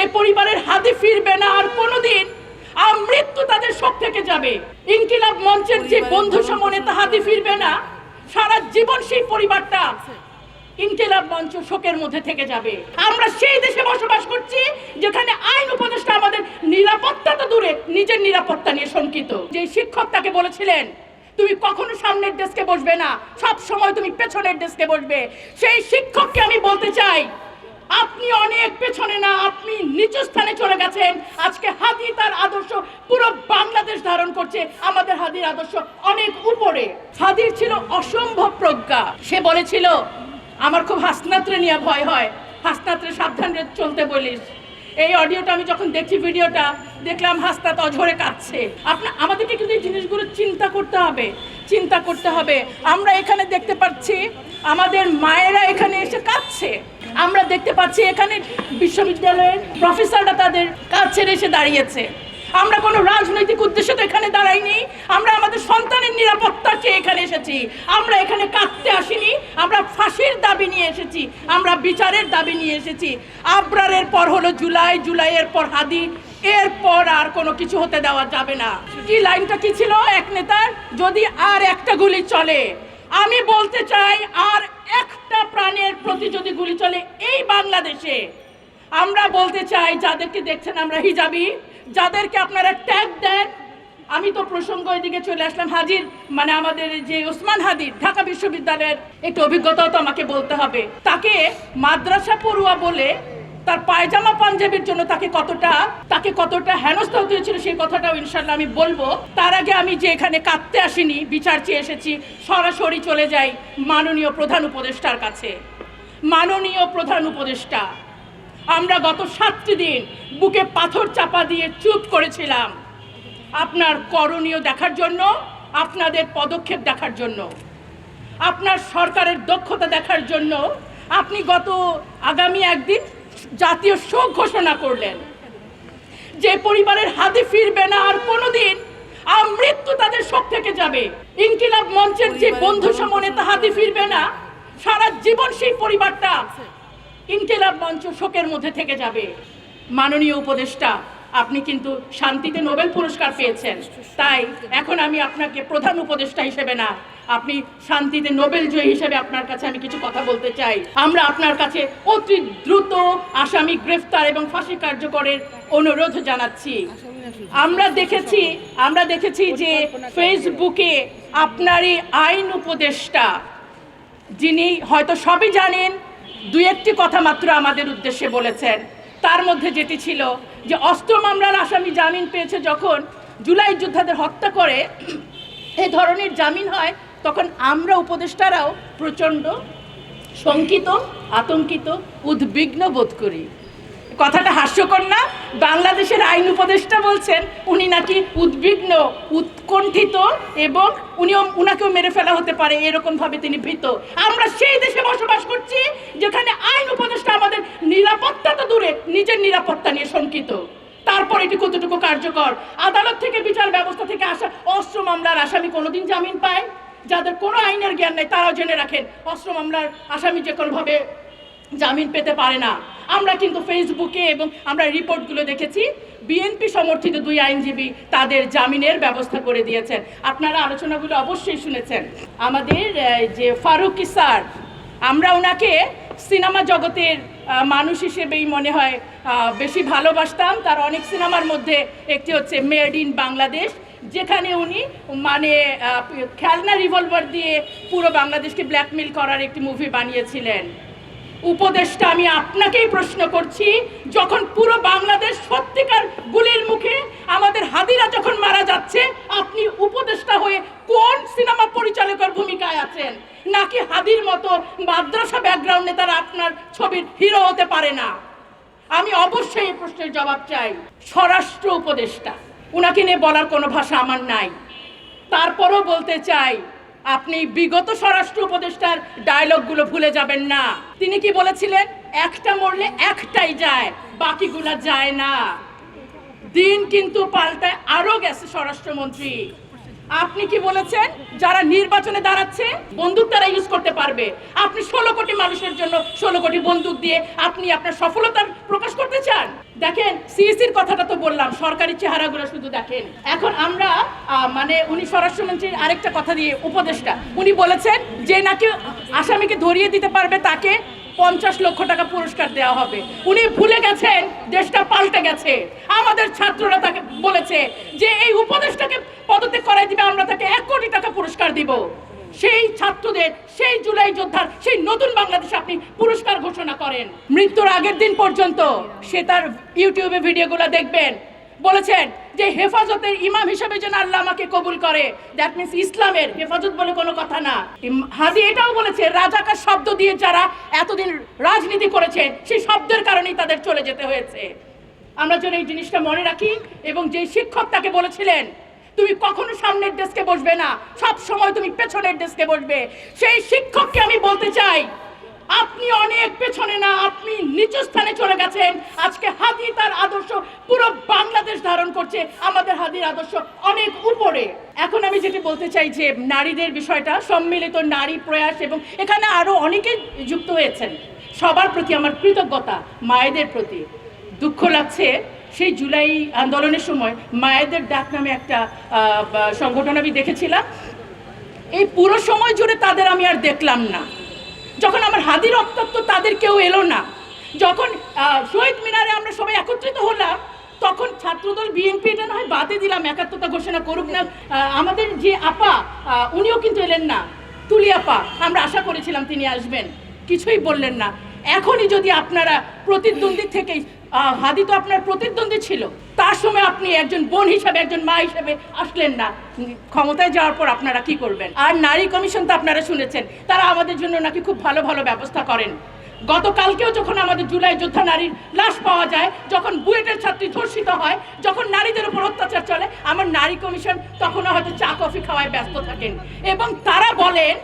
যে পরিবারের হাতে ফিরবে না আর কোনোদিন, মৃত্যু তাদের শোক থেকে যাবে। ইনকিলাব মঞ্চের যে বন্ধু সমনেতা হাতে ফিরবে না, সারা জীবন সেই পরিবারটা ইনকিলাব মঞ্চ শোকের মধ্যে থেকে যাবে। আমরা সেই দেশে বসবাস করছি যেখানে আইন উপদেষ্টা আমাদের নিরাপত্তা তো দূরে, নিজের নিরাপত্তা নিয়ে শঙ্কিত। যে শিক্ষক তাকে বলেছিলেন তুমি কখনো সামনের ডেস্কে বসবে না, সব সময় তুমি পেছনের ডেস্কে বসবে, সেই শিক্ষককে আমি বলতে চাই আপনি অনেক পেছনে না, আপনি নিচু স্থানে চলে গেছেন। আজকে হাদি তার আদর্শ পুরো বাংলাদেশ ধারণ করছে, আমাদের হাদির আদর্শ অনেক উপরে। হাদির ছিল অসম্ভব প্রজ্ঞা। সে বলেছিল আমার খুব হাসনাত্রে নিয়ে ভয় হয়, হাসনাত্রে সাবধানে চলতে বলিস। এই অডিওটা আমি যখন দেখছি, ভিডিওটা দেখলাম, হাসনাত অঝরে কাঁদছে। আমাদেরকে কিন্তু এই জিনিসগুলো চিন্তা করতে হবে। আমরা এখানে দেখতে পাচ্ছি আমাদের মায়েরা এখানে এসে কাঁদছে, আমরা দেখতে পাচ্ছি এখানে বিশ্ববিদ্যালয়ের প্রফেসররা তাদের কাজ ছেড়ে এসে দাঁড়িয়েছে। আমরা কোনো রাজনৈতিক উদ্দেশ্যে তো এখানে দাঁড়াইনি, আমরা আমাদের সন্তানের নিরাপত্তা চেয়ে এখানে এসেছি। আমরা এখানে কাঁদতে আসিনি, আমরা ফাঁসির দাবি নিয়ে এসেছি, আমরা বিচারের দাবি নিয়ে এসেছি। আবরারের পর হলো জুলাই, জুলাইয়ের পর হাদি, এরপর আর কোনো কিছু হতে দেওয়া যাবে না। কি লাইনটা কি ছিল এক নেতার, যদি আর একটা গুলি চলে, আমি বলতে চাই আর একটা প্রাণের প্রতি যদি গুলি চলে এই বাংলাদেশে, আমরা বলতে চাই যাদেরকে দেখছেন আমরা হিজাবি, যাদেরকে আপনারা ট্যাগ দেন, আমি তো প্রসঙ্গ এদিকে চলে আসলাম হাজির, মানে আমাদের যে ওসমান হাদির ঢাকা বিশ্ববিদ্যালয়ের একটু অভিজ্ঞতাও তো আমাকে বলতে হবে। তাকে মাদ্রাসা পড়ুয়া বলে তার পায়জামা পাঞ্জাবির জন্য তাকে কতটা হেনস্থা হতে হয়েছিল, সেই কথাটাও ইনশাল্লাহ আমি বলবো। তার আগে আমি যে এখানে কাঁদতে আসিনি, বিচার চেয়ে এসেছি, সরাসরি চলে যাই মাননীয় প্রধান উপদেষ্টার কাছে। মাননীয় প্রধান উপদেষ্টা, আমরা গত 7টি দিন বুকে পাথর চাপা দিয়ে চুপ করেছিলাম আপনার করণীয় দেখার জন্য, আপনাদের পদক্ষেপ দেখার জন্য, আপনার সরকারের দক্ষতা দেখার জন্য। আপনি আগামী একদিন জাতীয় শোক ঘোষণা করলেন। যে পরিবারের হাতে ফিরবে না আর কোনোদিন, মৃত্যু তাদের শোক থেকে যাবে। ইনকিলাব মঞ্চের যে বন্ধু সমনেতা হাতে ফিরবে না, সারা জীবন সেই পরিবারটা ইনকিলাব মঞ্চ শোকের মধ্যে থেকে যাবে। মাননীয় উপদেষ্টা, আপনি কিন্তু শান্তিতে নোবেল পুরস্কার পেয়েছেন, তাই এখন আমি আপনাকে প্রধান উপদেষ্টা হিসেবে না, আপনি শান্তিতে নোবেল জয়ী হিসেবে আপনার কাছে আমি কিছু কথা বলতে চাই। আমরা আপনার কাছে অতি দ্রুত আসামি গ্রেফতার এবং ফাঁসি কার্যকরের অনুরোধ জানাচ্ছি। আমরা দেখেছি যে ফেসবুকে আপনারই আইন উপদেষ্টা, যিনি হয়তো সবই জানেন, 2-1টি কথা মাত্র আমাদের উদ্দেশ্যে বলেছেন। তার মধ্যে যেটি ছিল যে অস্ত্র মামলার আসামি জামিন পেয়েছে, যখন জুলাই যোদ্ধাদের হত্যা করে এই ধরনের জামিন হয়, তখন আমরা উপদেষ্টারাও প্রচণ্ড শঙ্কিত, আতঙ্কিত, উদ্বিগ্ন বোধ করি। কথাটা হাস্যকর না? বাংলাদেশের আইন উপদেষ্টা বলছেন উনি নাকি উদ্বিগ্ন, উৎকণ্ঠিত, এবং উনাকেও মেরে ফেলা হতে পারে এরকম ভাবে তিনি ভীত। আমরা সেই দেশে বসবাস করছি যেখানে আইন উপদেষ্টা আমাদের নিরাপত্তা তো দূরে, নিজের নিরাপত্তা নিয়ে শঙ্কিত। তারপর এটি কতটুকু কার্যকর? আদালত থেকে, বিচার ব্যবস্থা থেকে আসা অস্ত্র মামলার আসামি কোনোদিন জামিন পায়? যাদের কোনো আইনের জ্ঞান নেই তারাও জেনে রাখেন, অস্ত্র মামলার আসামি যে কোনোভাবে জামিন পেতে পারে না। আমরা কিন্তু ফেসবুকে এবং আমরা রিপোর্টগুলো দেখেছি, বিএনপি সমর্থিত 2 আইনজীবী তাদের জামিনের ব্যবস্থা করে দিয়েছেন। আপনারা আলোচনাগুলো অবশ্যই শুনেছেন। আমাদের যে ফারুকী স্যার, আমরা ওনাকে সিনেমা জগতের মানুষ হিসেবেই মনে হয় বেশি ভালোবাসতাম। তার অনেক সিনেমার মধ্যে একটি হচ্ছে মেড ইন বাংলাদেশ, যেখানে উনি মানে খেলনা রিভলভার দিয়ে পুরো বাংলাদেশকে ব্ল্যাকমেল করার একটি মুভি বানিয়েছিলেন। উপদেষ্টা, আমি আপনাকেই প্রশ্ন করছি, যখন পুরো বাংলাদেশ সত্যিকার গুলির মুখে, আমাদের হাদিরা যখন মারা যাচ্ছে, আপনি উপদেষ্টা হয়ে কোন সিনেমা পরিচালকের ভূমিকায় আছেন? নাকি হাদির মতো মাদ্রাসা ব্যাকগ্রাউন্ডে তারা আপনার ছবির হিরো হতে পারে না? আমি অবশ্যই এই প্রশ্নের জবাব চাই। স্বরাষ্ট্র উপদেষ্টা, উনাকে নিয়ে বলার কোনো ভাষা আমার নাই। তারপরও বলতে চাই, আপনি বিগত স্বরাষ্ট্র উপদেষ্টার ডায়লগগুলো ভুলে যাবেন না। তিনি কি বলেছিলেন? একটা মরলে একটাই যায়, বাকিগুলা যায় না। দিন কিন্তু পাল্টায় আরো গেছে স্বরাষ্ট্রমন্ত্রী। আপনি কি বলেছেন যারা নির্বাচনে দাঁড়াচ্ছে বন্দুক তারা ইউজ করতে পারবে? আপনি 16 কোটি মানুষের জন্য 16 কোটি বন্দুক দিয়ে আপনি আপনার সফলতার প্রকাশ করতে চান? দেখেন সিইসির কথাটা তো বললাম, সরকারি চেহারাগুলো শুধু দেখেন। এখন আমরা মানে উনি স্বরাষ্ট্রমন্ত্রীর আরেকটা কথা দিয়ে উপদেষ্টা উনি বলেছেন যে নাকি আসামিকে ধরিয়ে দিতে পারবে তাকে 50 লক্ষ টাকা পুরস্কার দেওয়া হবে। উনি ভুলে গেছেন দেশটা পাল্টে গেছে। আমাদের ছাত্ররা তাকে বলেছে যে এই উপদেষ্টাকে পদত্যাগ করাই দিবে, আমরা তাকে 1 কোটি টাকা পুরস্কার দিব। সেই ছাত্রদের, সেই জুলাই যোদ্ধার, সেই নতুন বাংলাদেশে আপনি পুরস্কার ঘোষণা করেন। মৃত্যুর আগের দিন পর্যন্ত সে তার ইউটিউবে ভিডিওগুলো দেখবেন, বলেছেন যে হেফাজতের ইমাম হিসেবে যেন আল্লাহ আমাকে কবুল করে। দ্যাট মিনস ইসলামের হেফাজত বলে কোনো কথা না। হাদি এটাও বলেছে রাজাকার শব্দ দিয়ে যারা এতদিন রাজনীতি করেছেন সেই শব্দের কারণেই তাদের চলে যেতে হয়েছে। আমরা যেন এই জিনিসটা মনে রাখি। এবং যে শিক্ষক তাকে বলেছিলেন তুমি কখনো সামনের ডেস্কে বসবে না, সব সময় তুমি পেছনের ডেস্কে বসবে, সেই শিক্ষককে আমি বলতে চাই আপনি অনেক পেছনে না, আপনি নিচু স্থানে চলে গেছেন। আজকে হাদি তার আদর্শ পুরো বাংলাদেশ ধারণ করছে, আমাদের হাদির আদর্শ অনেক উপরে। এখন আমি যেটা বলতে চাই যে নারীদের বিষয়টা, সম্মিলিত নারী প্রয়াস, এবং এখানে আরো অনেকে যুক্ত হয়েছেন, সবার প্রতি আমার কৃতজ্ঞতা। মায়েদের প্রতি দুঃখ লাগছে, সেই জুলাই আন্দোলনের সময় মায়েদের ডাক নামে একটা সংগঠন আমি দেখেছিলাম, এই পুরো সময় জুড়ে তাদের আমি আর দেখলাম না। যখন আমার হাদির রক্তাক্ত তাদের কেউ এলো না, যখন শহীদ মিনারে আমরা সবাই একত্রিত হলাম, তখন ছাত্রদল বিএনপি এটা না হয় বাদে দিলাম, একাত্মতা ঘোষণা করুক না, আমাদের যে আপা উনিও কিন্তু এলেন না, তুলি আপা, আমরা আশা করেছিলাম তিনি আসবেন, কিছুই বললেন না। এখনই যদি আপনারা প্রতিদ্বন্দ্বী থেকেই, হাদি তো আপনার প্রতিদ্বন্দ্বী ছিল, তার সময় আপনি একজন বোন হিসাবে, একজন মা হিসাবে আসলেন না, ক্ষমতায় যাওয়ার পর আপনারা কি করবেন? আর নারী কমিশন তো আপনারা শুনেছেন, তারা আমাদের জন্য নাকি খুব ভালো ভালো ব্যবস্থা করেন। গতকালকেও যখন আমাদের জুলাই যোদ্ধা নারীর লাশ পাওয়া যায়, যখন বুয়েটের ছাত্রী ধর্ষিত হয়, যখন নারীদের উপর অত্যাচার চলে, আমার নারী কমিশন তখনও হয়তো চা কফি খাওয়ায় ব্যস্ত থাকেন। এবং তারা বলেন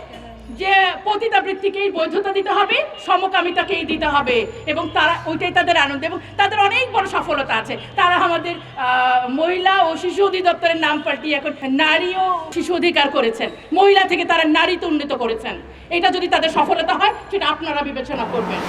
যে পতিতাবৃত্তিকেই বৈধতা দিতে হবে, সমকামিতাকেই দিতে হবে, এবং তারা ওইটাই তাদের আনন্দ, এবং তাদের অনেক বড় সফলতা আছে। তারা আমাদের মহিলা ও শিশু অধিদপ্তরের নাম পাল্টিয়ে এখন নারী ও শিশু অধিকার করেছেন, মহিলা থেকে তারা নারীতে উন্নীত করেছেন। এটা যদি তাদের সফলতা হয় সেটা আপনারা বিবেচনা করবেন।